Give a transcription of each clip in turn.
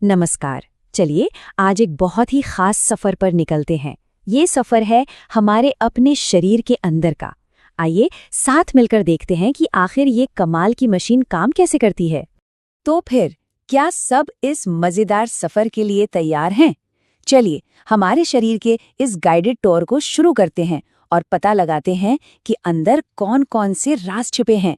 नमस्कार। चलिए आज एक बहुत ही खास सफर पर निकलते हैं। ये सफर है हमारे अपने शरीर के अंदर का। आइए साथ मिलकर देखते हैं कि आखिर ये कमाल की मशीन काम कैसे करती है। तो फिर क्या सब इस मजेदार सफर के लिए तैयार हैं? चलिए हमारे शरीर के इस गाइडेड टूर को शुरू करते हैं और पता लगाते हैं कि अंदर कौन कौन से राज छिपे हैं।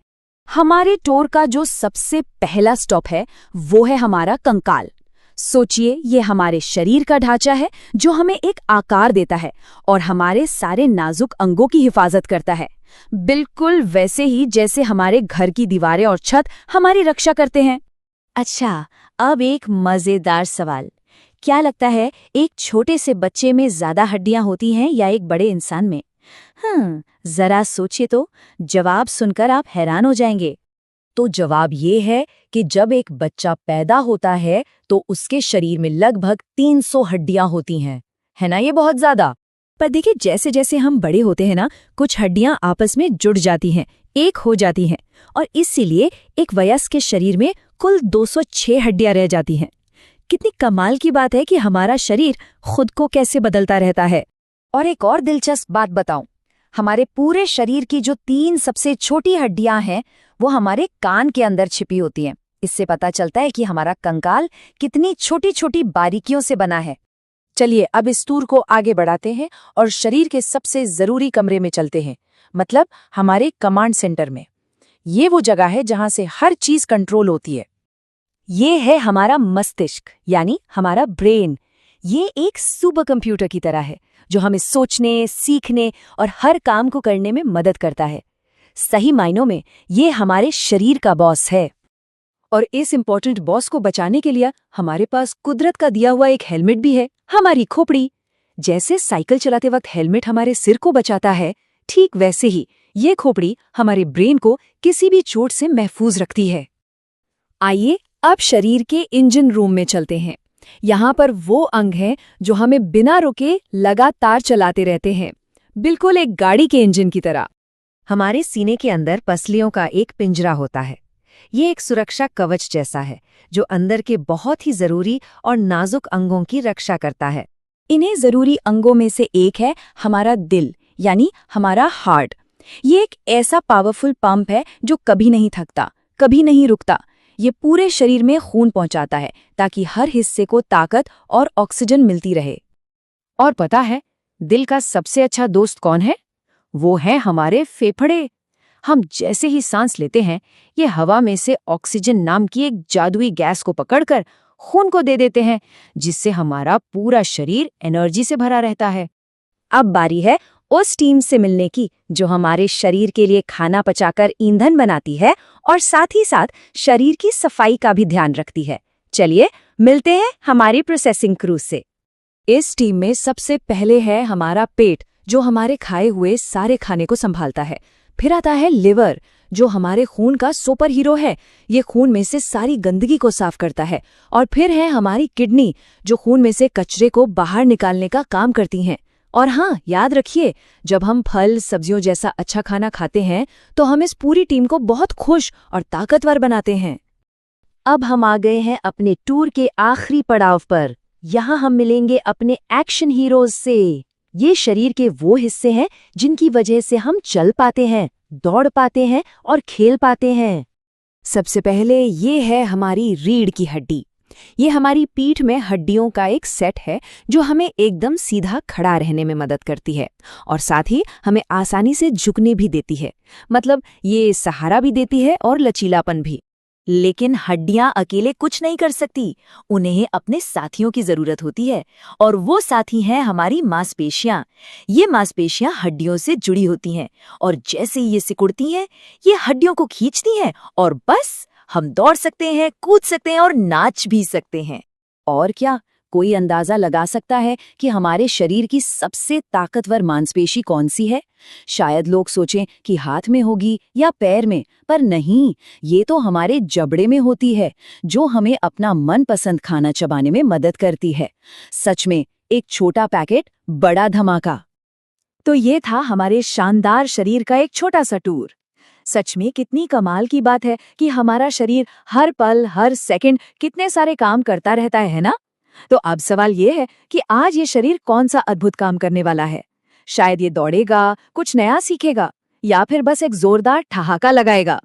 हमारे टूर का जो सबसे पहला स्टॉप है वो है हमारा कंकाल। सोचिए, ये हमारे शरीर का ढांचा है जो हमें एक आकार देता है और हमारे सारे नाजुक अंगों की हिफाजत करता है, बिल्कुल वैसे ही जैसे हमारे घर की दीवारें और छत हमारी रक्षा करते हैं। अच्छा, अब एक मजेदार सवाल। क्या लगता है एक छोटे से बच्चे में ज्यादा हड्डियां होती हैं या एक बड़े इंसान में? जरा सोचिए तो जवाब सुनकर आप हैरान हो जाएंगे। तो जवाब ये है कि जब एक बच्चा पैदा होता है तो उसके शरीर में लगभग 300 हड्डियां होती हैं। है ना, ये बहुत ज्यादा। पर देखिए, जैसे जैसे हम बड़े होते हैं ना, कुछ हड्डियां आपस में जुड़ जाती हैं, एक हो जाती हैं, और इसीलिए एक वयस्क के शरीर में कुल 206 हड्डियां रह जाती हैं। कितनी कमाल की बात है कि हमारा शरीर खुद को कैसे बदलता रहता है। और एक और दिलचस्प बात बताऊं, हमारे पूरे शरीर की जो 3 सबसे छोटी हड्डियां हैं वो हमारे कान के अंदर छिपी होती हैं। इससे पता चलता है कि हमारा कंकाल कितनी छोटी छोटी बारीकियों से बना है। चलिए अब इस टूर को आगे बढ़ाते हैं और शरीर के सबसे जरूरी कमरे में चलते हैं, मतलब हमारे कमांड सेंटर में। ये वो जगह है जहां से हर चीज कंट्रोल होती है। ये है हमारा मस्तिष्क, यानी हमारा ब्रेन। ये एक सुपर कंप्यूटर की तरह है जो हमें सोचने, सीखने और हर काम को करने में मदद करता है। सही मायनों में ये हमारे शरीर का बॉस है। और इस इम्पोर्टेंट बॉस को बचाने के लिए हमारे पास कुदरत का दिया हुआ एक हेलमेट भी है, हमारी खोपड़ी। जैसे साइकिल चलाते वक्त हेलमेट हमारे सिर को बचाता है, ठीक वैसे ही ये खोपड़ी हमारे ब्रेन को किसी भी चोट से महफूज रखती है। आइए अब शरीर के इंजन रूम में चलते हैं। यहाँ पर वो अंग हैं जो हमें बिना रुके लगातार चलाते रहते हैं, बिल्कुल एक गाड़ी के इंजन की तरह। हमारे सीने के अंदर पसलियों का एक पिंजरा होता है। ये एक सुरक्षा कवच जैसा है जो अंदर के बहुत ही जरूरी और नाजुक अंगों की रक्षा करता है। इन्हें जरूरी अंगों में से एक है हमारा दिल, यानी हमारा हार्ट। ये एक ऐसा पावरफुल पंप है जो कभी नहीं थकता, कभी नहीं रुकता। ये पूरे शरीर में खून पहुंचाता है ताकि हर हिस्से को ताकत और ऑक्सीजन मिलती रहे। और पता है दिल का सबसे अच्छा दोस्त कौन है? वो है हमारे फेफड़े। हम जैसे ही सांस लेते हैं, ये हवा में से ऑक्सीजन नाम की एक जादुई गैस को पकड़कर खून को दे देते हैं, जिससे हमारा पूरा शरीर एनर्जी से भरा रहता है। अब बारी है उस टीम से मिलने की जो हमारे शरीर के लिए खाना पचाकर ईंधन बनाती है और साथ ही साथ शरीर की सफाई का भी ध्यान रखती है। चलिए मिलते हैं हमारी प्रोसेसिंग क्रू से। इस टीम में सबसे पहले है हमारा पेट, जो हमारे खाए हुए सारे खाने को संभालता है। फिर आता है लिवर, जो हमारे खून का सुपर हीरो है। ये खून में से सारी गंदगी को साफ करता है। और फिर है हमारी किडनी, जो खून में से कचरे को बाहर निकालने का काम करती हैं। और हाँ, याद रखिए, जब हम फल सब्जियों जैसा अच्छा खाना खाते हैं तो हम इस पूरी टीम को बहुत खुश और ताकतवर बनाते हैं। अब हम आ गए हैं अपने टूर के आखिरी पड़ाव पर। यहाँ हम मिलेंगे अपने एक्शन हीरोज से। ये शरीर के वो हिस्से हैं जिनकी वजह से हम चल पाते हैं, दौड़ पाते हैं और खेल पाते हैं। सबसे पहले ये है हमारी रीढ़ की हड्डी। ये हमारी पीठ में हड्डियों का एक सेट है जो हमें एकदम सीधा खड़ा रहने में मदद करती है और साथ ही हमें आसानी से झुकने भी देती है। मतलब ये सहारा भी देती है और लचीलापन भी। लेकिन हड्डियां अकेले कुछ नहीं कर सकती, उन्हें अपने साथियों की जरूरत होती है, और वो साथी हैं हमारी मांसपेशियां। ये मांसपेशियां हड्डियों से जुड़ी होती हैं और जैसे ही ये सिकुड़ती हैं, ये हड्डियों को खींचती हैं और बस हम दौड़ सकते हैं, कूद सकते हैं और नाच भी सकते हैं। और क्या कोई अंदाजा लगा सकता है कि हमारे शरीर की सबसे ताकतवर मांसपेशी कौन सी है? शायद लोग सोचें कि हाथ में होगी या पैर में, पर नहीं, ये तो हमारे जबड़े में होती है, जो हमें अपना मनपसंद खाना चबाने में मदद करती है। सच में एक छोटा पैकेट, बड़ा धमाका। तो ये था हमारे शानदार शरीर का एक छोटा सा टूर। सच में कितनी कमाल की बात है कि हमारा शरीर हर पल हर सेकंड कितने सारे काम करता रहता है ना? तो अब सवाल ये है कि आज ये शरीर कौन सा अद्भुत काम करने वाला है। शायद ये दौड़ेगा, कुछ नया सीखेगा, या फिर बस एक जोरदार ठहाका लगाएगा।